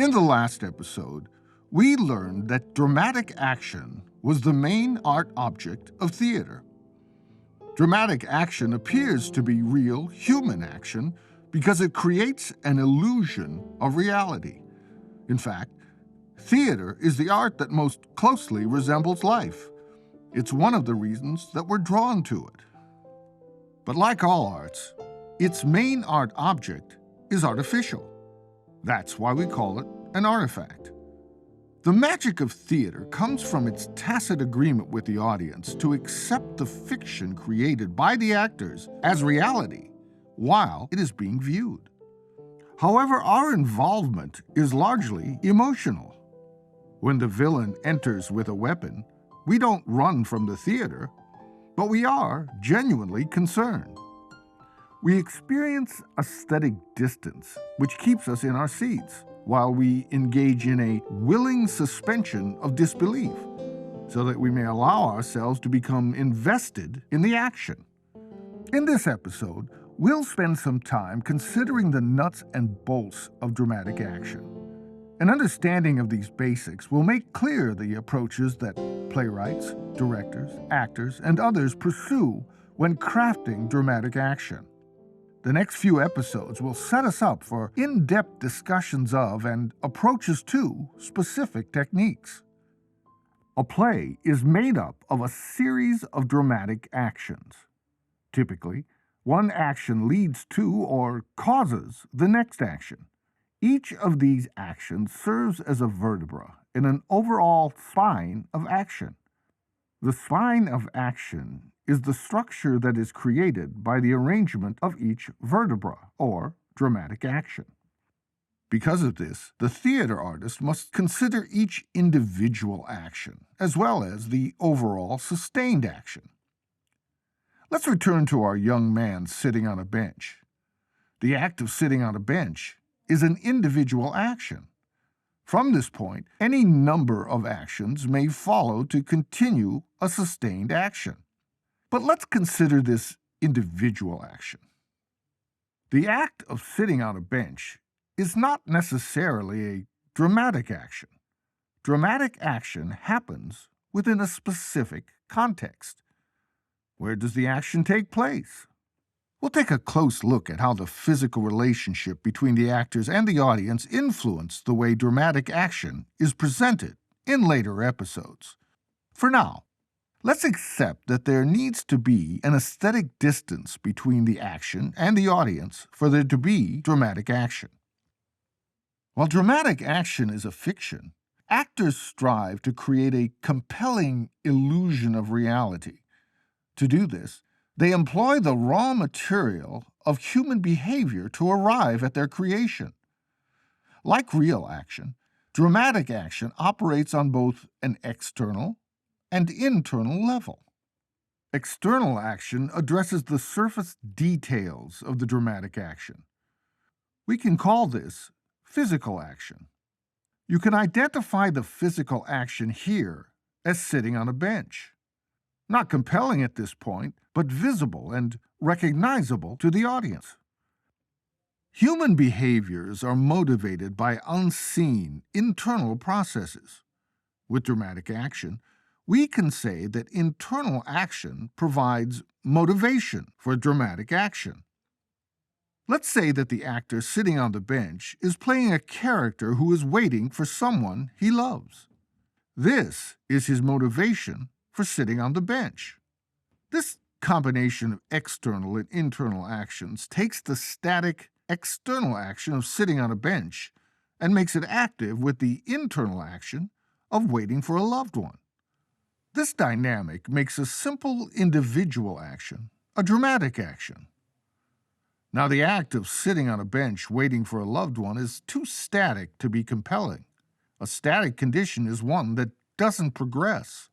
In the last episode, we learned that dramatic action was the main art object of theater. Dramatic action appears to be real human action because it creates an illusion of reality. In fact, theater is the art that most closely resembles life. It's one of the reasons that we're drawn to it. But like all arts, its main art object is artificial. That's why we call it an artifact. The magic of theater comes from its tacit agreement with the audience to accept the fiction created by the actors as reality while it is being viewed. However, our involvement is largely emotional. When the villain enters with a weapon, we don't run from the theater, but we are genuinely concerned. We experience aesthetic distance, which keeps us in our seats, while we engage in a willing suspension of disbelief, so that we may allow ourselves to become invested in the action. In this episode, we'll spend some time considering the nuts and bolts of dramatic action. An understanding of these basics will make clear the approaches that playwrights, directors, actors, and others pursue when crafting dramatic action. The next few episodes will set us up for in-depth discussions of and approaches to specific techniques. A play is made up of a series of dramatic actions. Typically, one action leads to or causes the next action. Each of these actions serves as a vertebra in an overall spine of action. The spine of action is the structure that is created by the arrangement of each vertebra, or dramatic action. Because of this, the theater artist must consider each individual action, as well as the overall sustained action. Let's return to our young man sitting on a bench. The act of sitting on a bench is an individual action. From this point, any number of actions may follow to continue a sustained action. But let's consider this individual action. The act of sitting on a bench is not necessarily a dramatic action. Dramatic action happens within a specific context. Where does the action take place? We'll take a close look at how the physical relationship between the actors and the audience influence the way dramatic action is presented in later episodes. For now, let's accept that there needs to be an aesthetic distance between the action and the audience for there to be dramatic action. While dramatic action is a fiction, actors strive to create a compelling illusion of reality. To do this, they employ the raw material of human behavior to arrive at their creation. Like real action, dramatic action operates on both an external and internal level. External action addresses the surface details of the dramatic action. We can call this physical action. You can identify the physical action here as sitting on a bench. Not compelling at this point, but visible and recognizable to the audience. Human behaviors are motivated by unseen internal processes. With dramatic action, we can say that internal action provides motivation for dramatic action. Let's say that the actor sitting on the bench is playing a character who is waiting for someone he loves. This is his motivation for sitting on the bench. This combination of external and internal actions takes the static external action of sitting on a bench and makes it active with the internal action of waiting for a loved one. This dynamic makes a simple individual action a dramatic action. Now, the act of sitting on a bench waiting for a loved one is too static to be compelling. A static condition is one that doesn't progress.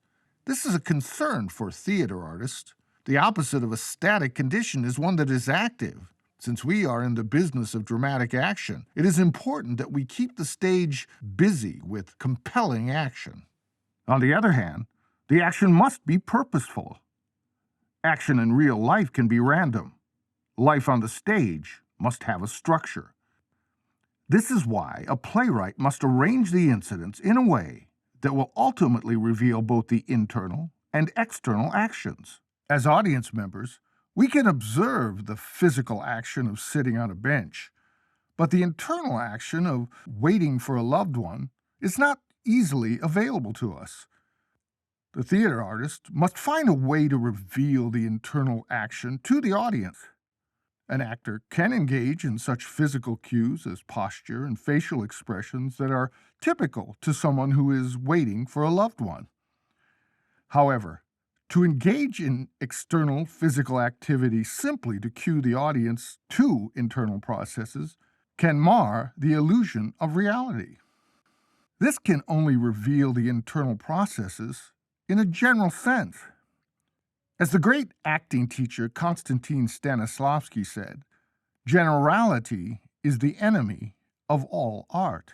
This is a concern for theater artists. The opposite of a static condition is one that is active. Since we are in the business of dramatic action, it is important that we keep the stage busy with compelling action. On the other hand, the action must be purposeful. Action in real life can be random. Life on the stage must have a structure. This is why a playwright must arrange the incidents in a way that will ultimately reveal both the internal and external actions. As audience members, we can observe the physical action of sitting on a bench, but the internal action of waiting for a loved one is not easily available to us. The theater artist must find a way to reveal the internal action to the audience. An actor can engage in such physical cues as posture and facial expressions that are typical to someone who is waiting for a loved one. However, to engage in external physical activity simply to cue the audience to internal processes can mar the illusion of reality. This can only reveal the internal processes in a general sense. As the great acting teacher Konstantin Stanislavski said, generality is the enemy of all art.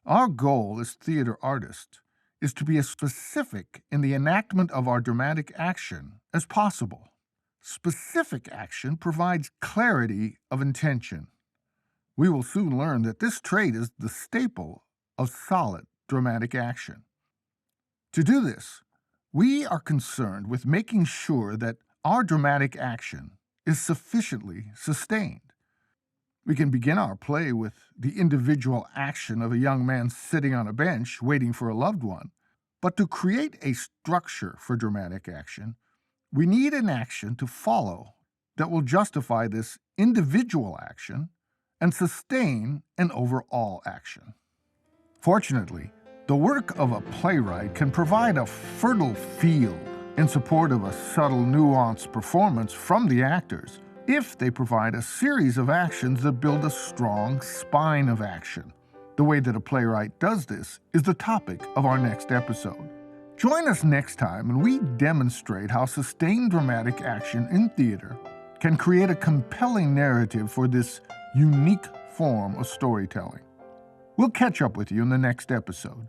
Our goal as theater artists is to be as specific in the enactment of our dramatic action as possible. Specific action provides clarity of intention. We will soon learn that this trait is the staple of solid dramatic action. To do this, we are concerned with making sure that our dramatic action is sufficiently sustained. We can begin our play with the individual action of a young man sitting on a bench waiting for a loved one, but to create a structure for dramatic action, we need an action to follow that will justify this individual action and sustain an overall action. Fortunately, the work of a playwright can provide a fertile field in support of a subtle, nuanced performance from the actors if they provide a series of actions that build a strong spine of action. The way that a playwright does this is the topic of our next episode. Join us next time when we demonstrate how sustained dramatic action in theater can create a compelling narrative for this unique form of storytelling. We'll catch up with you in the next episode.